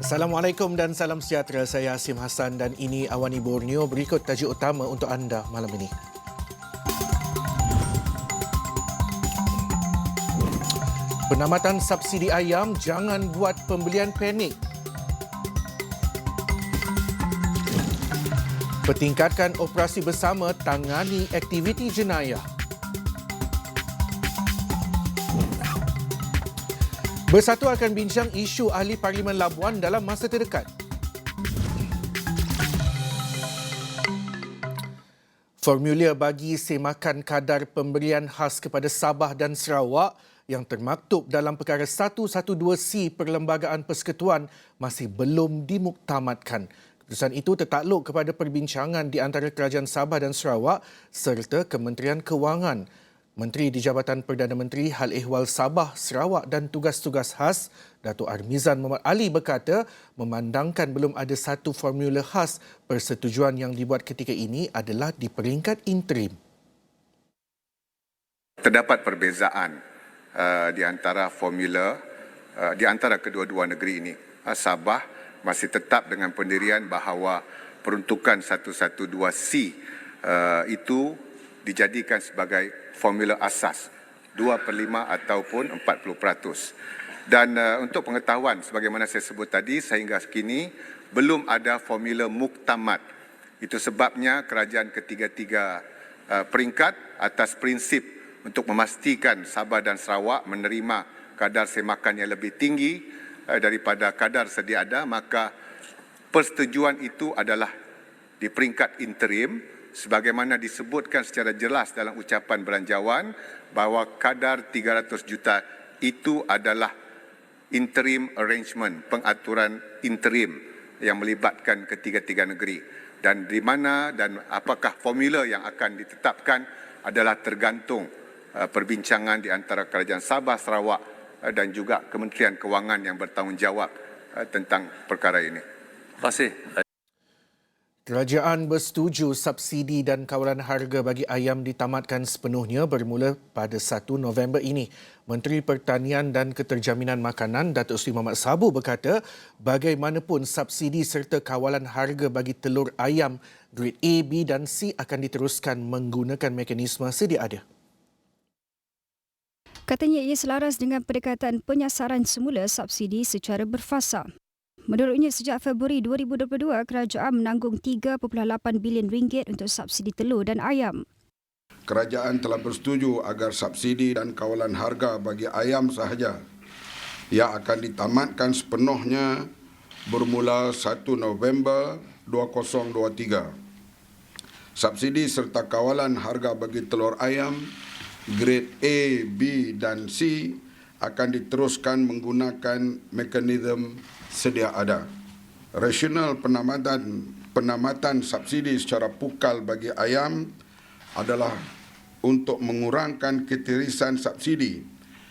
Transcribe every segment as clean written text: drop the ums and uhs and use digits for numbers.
Assalamualaikum dan salam sejahtera. Saya Asim Hassan dan ini Awani Borneo. Berikut tajuk utama untuk anda malam ini. Penamatan subsidi ayam, jangan buat pembelian panik. Pertingkatkan operasi bersama, tangani aktiviti jenayah. Bersatu akan bincang isu ahli Parlimen Labuan dalam masa terdekat. Formulir bagi semakan kadar pemberian khas kepada Sabah dan Sarawak yang termaktub dalam perkara 112C Perlembagaan Persekutuan masih belum dimuktamadkan. Keputusan itu tertakluk kepada perbincangan di antara Kerajaan Sabah dan Sarawak serta Kementerian Kewangan. Menteri di Jabatan Perdana Menteri Hal Ehwal Sabah, Sarawak dan Tugas-Tugas Khas, Datuk Armizan Muhammad Ali berkata, memandangkan belum ada satu formula khas, persetujuan yang dibuat ketika ini adalah di peringkat interim. Terdapat perbezaan di antara formula di antara kedua-dua negeri ini. Sabah masih tetap dengan pendirian bahawa peruntukan 112C itu dijadikan sebagai formula asas 2/5 ataupun 40%. Dan untuk pengetahuan, sebagaimana saya sebut tadi, sehingga kini belum ada formula muktamad. Itu sebabnya kerajaan ketiga-tiga peringkat atas prinsip untuk memastikan Sabah dan Sarawak menerima kadar semakan yang lebih tinggi daripada kadar sedia ada, maka persetujuan itu adalah di peringkat interim sebagaimana disebutkan secara jelas dalam ucapan belanjawan bahawa kadar 300 juta itu adalah interim arrangement, pengaturan interim yang melibatkan ketiga-tiga negeri. Dan di mana dan apakah formula yang akan ditetapkan adalah tergantung perbincangan di antara Kerajaan Sabah, Sarawak dan juga Kementerian Kewangan yang bertanggungjawab tentang perkara ini. Terima kasih. Kerajaan bersetuju subsidi dan kawalan harga bagi ayam ditamatkan sepenuhnya bermula pada 1 November ini. Menteri Pertanian dan Keterjaminan Makanan Datuk Seri Mohamad Sabu berkata, bagaimanapun subsidi serta kawalan harga bagi telur ayam grade A, B dan C akan diteruskan menggunakan mekanisme sedia ada. Katanya ia selaras dengan pendekatan penyasaran semula subsidi secara berfasa. Menurutnya, sejak Februari 2022, kerajaan menanggung RM3.8 bilion untuk subsidi telur dan ayam. Kerajaan telah bersetuju agar subsidi dan kawalan harga bagi ayam sahaja yang akan ditamatkan sepenuhnya bermula 1 November 2023. Subsidi serta kawalan harga bagi telur ayam grade A, B dan C akan diteruskan menggunakan mekanisme sedia ada. Rasional penamatan subsidi secara pukal bagi ayam adalah untuk mengurangkan ketirisan subsidi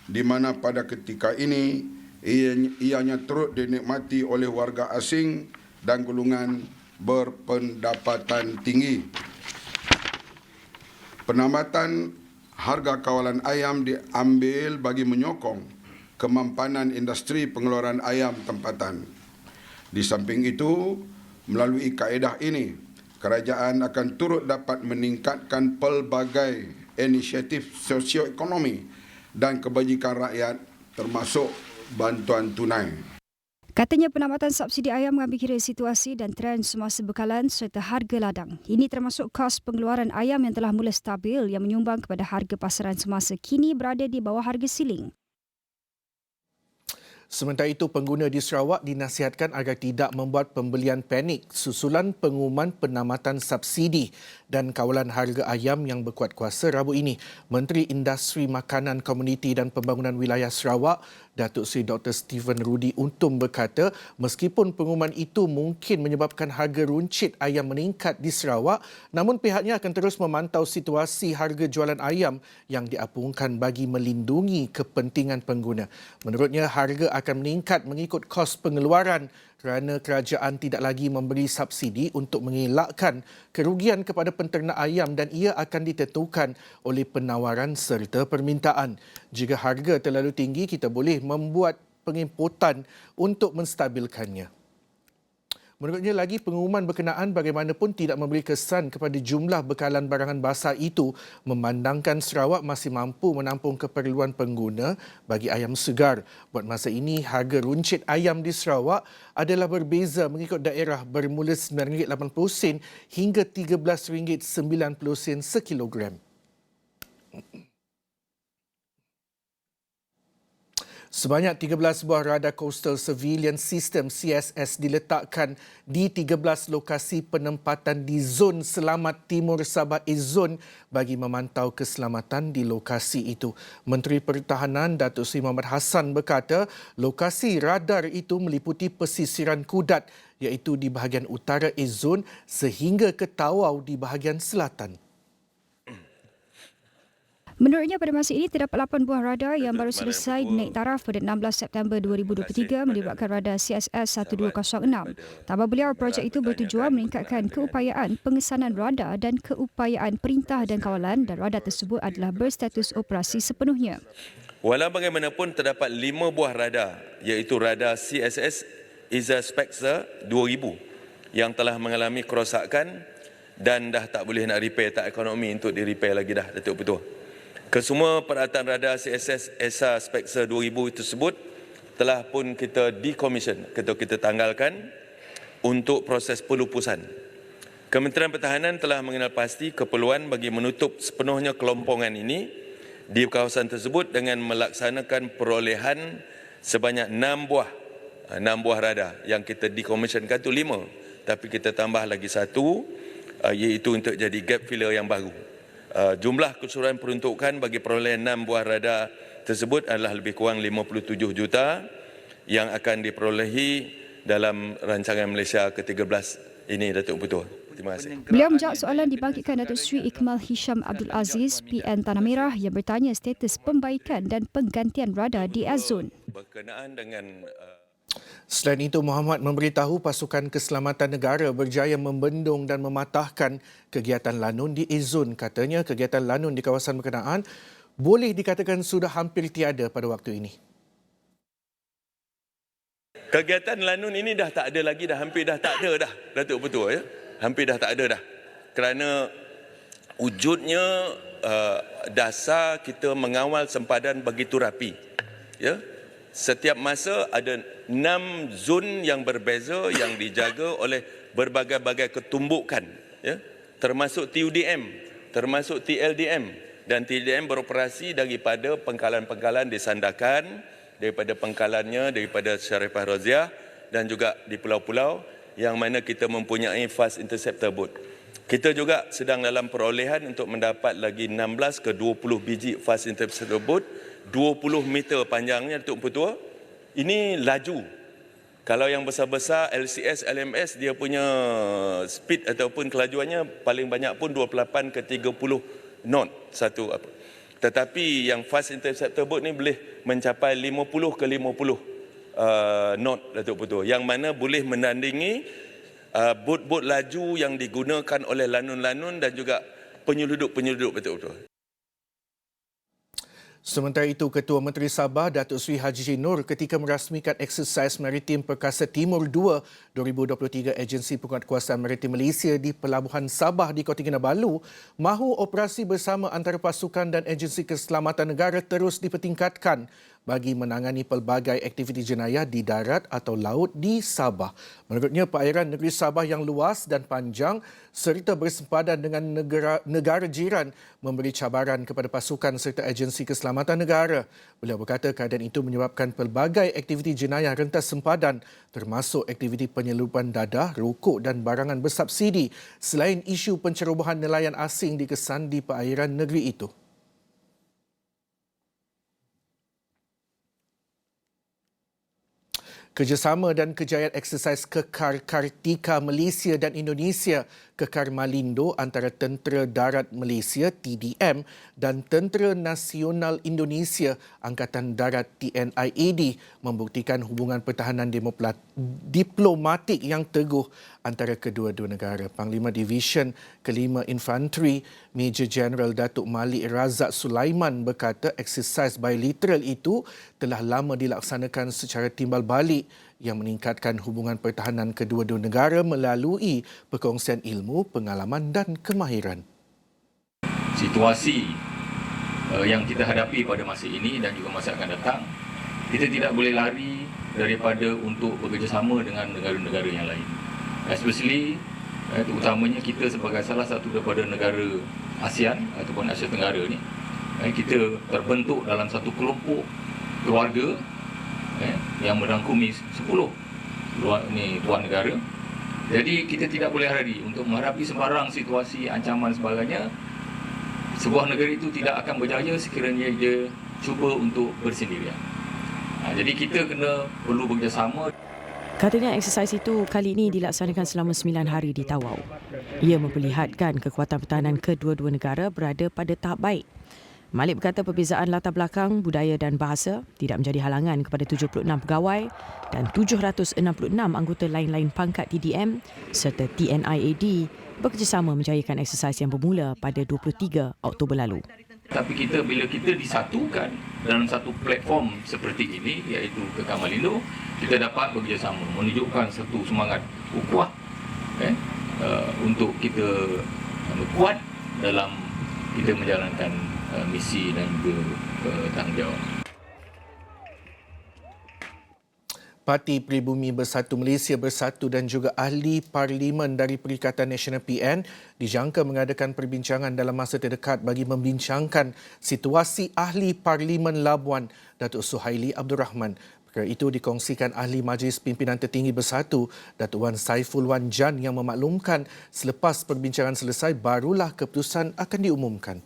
di mana pada ketika ini ianya turut dinikmati oleh warga asing dan golongan berpendapatan tinggi. Penamatan harga kawalan ayam diambil bagi menyokong kemampanan industri pengeluaran ayam tempatan. Di samping itu, melalui kaedah ini, kerajaan akan turut dapat meningkatkan pelbagai inisiatif sosioekonomi dan kebajikan rakyat termasuk bantuan tunai. Katanya penamatan subsidi ayam mengambil kira situasi dan trend semasa bekalan serta harga ladang. Ini termasuk kos pengeluaran ayam yang telah mula stabil yang menyumbang kepada harga pasaran semasa kini berada di bawah harga siling. Sementara itu, pengguna di Sarawak dinasihatkan agar tidak membuat pembelian panik susulan pengumuman penamatan subsidi dan kawalan harga ayam yang berkuat kuasa Rabu ini. Menteri Industri Makanan, Komuniti dan Pembangunan Wilayah Sarawak, Datuk Seri Dr. Stephen Rudi Untung berkata, meskipun pengumuman itu mungkin menyebabkan harga runcit ayam meningkat di Sarawak, namun pihaknya akan terus memantau situasi harga jualan ayam yang diapungkan bagi melindungi kepentingan pengguna. Menurutnya, harga akan meningkat mengikut kos pengeluaran kerana kerajaan tidak lagi memberi subsidi untuk mengelakkan kerugian kepada penternak ayam dan ia akan ditentukan oleh penawaran serta permintaan. Jika harga terlalu tinggi, kita boleh membuat pengimportan untuk menstabilkannya. Menurutnya lagi pengumuman berkenaan bagaimanapun tidak memberi kesan kepada jumlah bekalan barangan basah itu memandangkan Sarawak masih mampu menampung keperluan pengguna bagi ayam segar. Buat masa ini, harga runcit ayam di Sarawak adalah berbeza mengikut daerah bermula RM9.80 hingga RM13.90 sekilogram. Sebanyak 13 buah radar Coastal Surveillance System CSS diletakkan di 13 lokasi penempatan di Zon Selamat Timur Sabah Zone bagi memantau keselamatan di lokasi itu. Menteri Pertahanan Datuk Seri Mohamad Hassan berkata lokasi radar itu meliputi pesisiran Kudat iaitu di bahagian utara Zone sehingga ke Tawau di bahagian selatan. Menurutnya pada masa ini terdapat 8 buah radar yang baru selesai naik taraf pada 16 September 2023 melibatkan radar CSS 1206. Tambah beliau, projek itu bertujuan meningkatkan keupayaan pengesanan radar dan keupayaan perintah dan kawalan dan radar tersebut adalah berstatus operasi sepenuhnya. Walau bagaimanapun terdapat 5 buah radar iaitu radar CSS ISA Spectre 2000 yang telah mengalami kerosakan dan dah tak boleh nak repair, tak ekonomi untuk di repair lagi dah, Datuk Betul. Kesemua peralatan radar CSS ESA Spectre 2000 tersebut telah pun kita decommission atau kita tanggalkan untuk proses pelupusan. Kementerian Pertahanan telah mengenal pasti keperluan bagi menutup sepenuhnya kelompongan ini di kawasan tersebut dengan melaksanakan perolehan sebanyak 6 buah radar yang kita decommissionkan itu 5, tapi kita tambah lagi 1 iaitu untuk jadi gap filler yang baru. Jumlah keseluruhan peruntukan bagi perolehan 6 buah radar tersebut adalah lebih kurang 57 juta yang akan diperolehi dalam rancangan Malaysia ke-13 ini, Datuk Betul. Terima kasih. Beliau menjawab soalan dibangkitkan Datuk Seri Ikmal Hisham Abdul Aziz, PN Tanah Merah yang bertanya status pembaikan dan penggantian radar di Azun. Berkenaan dengan Selain itu, Muhammad memberitahu pasukan keselamatan negara berjaya membendung dan mematahkan kegiatan lanun di Izun. Katanya kegiatan lanun di kawasan berkenaan boleh dikatakan sudah hampir tiada pada waktu ini. kegiatan lanun ini dah tak ada lagi, dah hampir dah tak ada dah, Datuk Betul ya. Hampir dah tak ada dah. Kerana wujudnya dasar kita mengawal sempadan begitu rapi. Ya. Setiap masa ada 6 zon yang berbeza yang dijaga oleh berbagai-bagai ketumbukan, ya, termasuk TUDM, termasuk TLDM, dan TLDM beroperasi daripada pengkalan-pengkalan di Sandakan, daripada pengkalannya daripada Sharifah Roziah dan juga di pulau-pulau yang mana kita mempunyai fast interceptor boat. Kita juga sedang dalam perolehan untuk mendapat lagi 16 ke 20 biji fast interceptor boat 20 meter panjangnya, Datuk Petua. Ini laju. Kalau yang besar-besar LCS, LMS, dia punya speed ataupun kelajuannya paling banyak pun 28 ke 30 knot satu apa. Tetapi yang fast interceptor boat ni boleh mencapai 50 ke 50 knot, Datuk Petua, yang mana boleh menandingi bot-bot laju yang digunakan oleh lanun-lanun dan juga penyelundup-penyelundup, Datuk Petua. Sementara itu, Ketua Menteri Sabah Datuk Seri Haji Nur ketika merasmikan Eksersis Maritim Perkasa Timur 2 2023 Agensi Penguatkuasaan Maritim Malaysia di Pelabuhan Sabah di Kota Kinabalu, mahu operasi bersama antara pasukan dan agensi keselamatan negara terus dipertingkatkan bagi menangani pelbagai aktiviti jenayah di darat atau laut di Sabah. Menurutnya, perairan negeri Sabah yang luas dan panjang serta bersempadan dengan negara jiran memberi cabaran kepada pasukan serta agensi keselamatan negara. Beliau berkata keadaan itu menyebabkan pelbagai aktiviti jenayah rentas sempadan termasuk aktiviti penyelundupan dadah, rokok dan barangan bersubsidi selain isu pencerobohan nelayan asing dikesan di perairan negeri itu. Kerjasama dan kejayaan eksersis Kekar Kartika Malaysia dan Indonesia Kekar Malindo antara Tentera Darat Malaysia TDM dan Tentera Nasional Indonesia Angkatan Darat TNI-AD membuktikan hubungan pertahanan diplomatik yang teguh antara kedua-dua negara. Panglima Division Kelima Infanteri Major General Datuk Malik Razak Sulaiman berkata eksersis bilateral itu telah lama dilaksanakan secara timbal balik yang meningkatkan hubungan pertahanan kedua-dua negara melalui perkongsian ilmu, pengalaman dan kemahiran. Situasi yang kita hadapi pada masa ini dan juga masa akan datang, kita tidak boleh lari daripada untuk bekerjasama dengan negara-negara yang lain. Especially, terutamanya kita sebagai salah satu daripada negara ASEAN ataupun Asia Tenggara ni, kita terbentuk dalam satu kelompok keluarga yang merangkumi 10 tuan negara. Jadi kita tidak boleh lari untuk menghadapi sembarang situasi, ancaman sebagainya. Sebuah negara itu tidak akan berjaya sekiranya dia cuba untuk bersendirian. Jadi kita perlu bekerjasama. Katanya eksersis itu kali ini dilaksanakan selama 9 hari di Tawau. Ia memperlihatkan kekuatan pertahanan kedua-dua negara berada pada tahap baik. Malik berkata perbezaan latar belakang, budaya dan bahasa tidak menjadi halangan kepada 76 pegawai dan 766 anggota lain-lain pangkat TDM serta TNIAD bekerjasama menjayakan eksersis yang bermula pada 23 Oktober lalu. Tapi bila kita disatukan dalam satu platform seperti ini, iaitu Kekamalindo, kita dapat bekerjasama menunjukkan satu semangat ukhuwah untuk kita kuat dalam kita menjalankan misi dan juga tanggungjawab. Parti Pribumi Bersatu Malaysia Bersatu dan juga ahli parlimen dari Perikatan Nasional PN dijangka mengadakan perbincangan dalam masa terdekat bagi membincangkan situasi ahli parlimen Labuan, Datuk Suhaili Abdul Rahman. Perkara itu dikongsikan ahli Majlis Pimpinan Tertinggi Bersatu, Datuk Wan Saiful Wan Jan, yang memaklumkan selepas perbincangan selesai barulah keputusan akan diumumkan.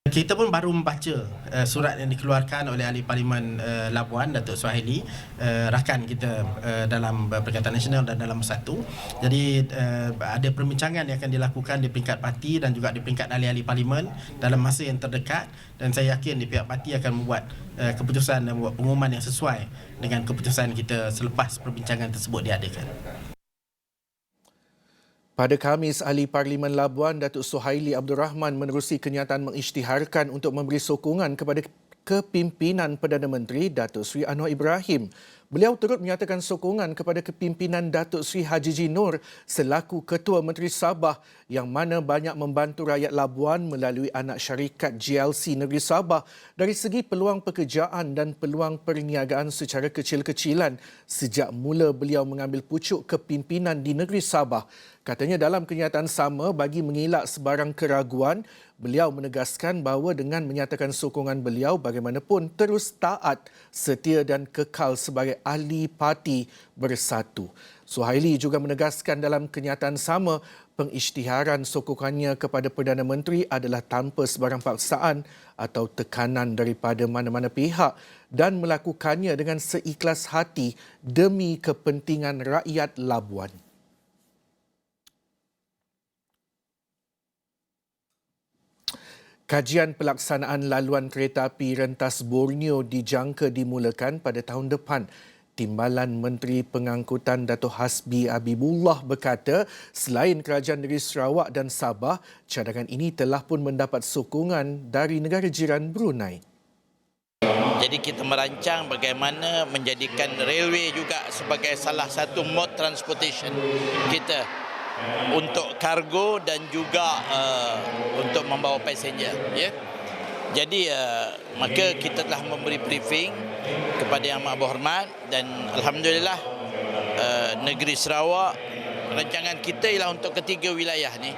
Kita pun baru membaca surat yang dikeluarkan oleh ahli parlimen Labuan, Datuk Suhaili, rakan kita dalam Perikatan Nasional dan dalam Bersatu. Jadi ada perbincangan yang akan dilakukan di peringkat parti dan juga di peringkat ahli-ahli parlimen dalam masa yang terdekat, dan saya yakin di pihak parti akan membuat keputusan dan membuat pengumuman yang sesuai dengan keputusan kita selepas perbincangan tersebut diadakan. Pada Khamis, Ahli Parlimen Labuan, Datuk Suhaili Abdul Rahman menerusi kenyataan mengisytiharkan untuk memberi sokongan kepada kepimpinan Perdana Menteri Datuk Seri Anwar Ibrahim. Beliau turut menyatakan sokongan kepada kepimpinan Datuk Seri Haji Nur selaku Ketua Menteri Sabah yang mana banyak membantu rakyat Labuan melalui anak syarikat GLC Negeri Sabah dari segi peluang pekerjaan dan peluang perniagaan secara kecil-kecilan sejak mula beliau mengambil pucuk kepimpinan di Negeri Sabah. Katanya dalam kenyataan sama, bagi mengelak sebarang keraguan, beliau menegaskan bahawa dengan menyatakan sokongan beliau bagaimanapun terus taat, setia dan kekal sebagai ahli parti Bersatu. Suhaili juga menegaskan dalam kenyataan sama, pengisytiharan sokongannya kepada Perdana Menteri adalah tanpa sebarang paksaan atau tekanan daripada mana-mana pihak dan melakukannya dengan seikhlas hati demi kepentingan rakyat Labuan. Kajian pelaksanaan laluan kereta api rentas Borneo dijangka dimulakan pada tahun depan. Timbalan Menteri Pengangkutan Datuk Hasbi Habibullah berkata, selain kerajaan negeri Sarawak dan Sabah, cadangan ini telah pun mendapat sokongan dari negara jiran Brunei. Jadi kita merancang bagaimana menjadikan railway juga sebagai salah satu mode transportation kita untuk kargo dan juga untuk membawa passenger, ya. Jadi maka kita telah memberi briefing kepada Yang Amat Berhormat dan alhamdulillah negeri Sarawak, rancangan kita ialah untuk ketiga wilayah ni,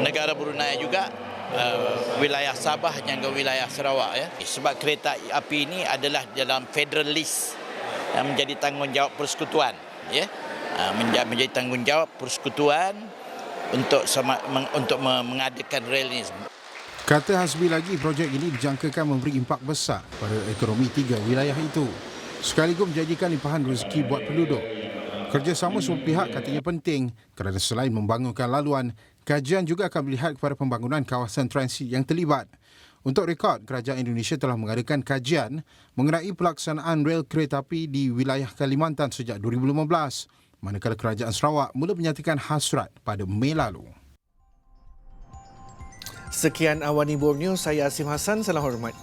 negara Brunei juga, wilayah Sabah dan juga wilayah Sarawak, ya. Sebab kereta api ini adalah dalam federal list yang menjadi tanggungjawab persekutuan, ya. Menjadi tanggungjawab persekutuan untuk mengadakan rel ini. Kata Hasbi lagi, projek ini dijangkakan memberi impak besar pada ekonomi 3 wilayah itu, sekaligus menjadikan limpahan rezeki buat penduduk. Kerjasama semua pihak katanya penting kerana selain membangunkan laluan, kajian juga akan melihat kepada pembangunan kawasan transit yang terlibat. Untuk rekod, kerajaan Indonesia telah mengadakan kajian mengenai pelaksanaan rel kereta api di wilayah Kalimantan sejak 2015. Manakala kerajaan Sarawak mula menyatakan hasrat pada Mei lalu. Sekian Awani Borneo, saya Asim Hassan, salam hormat.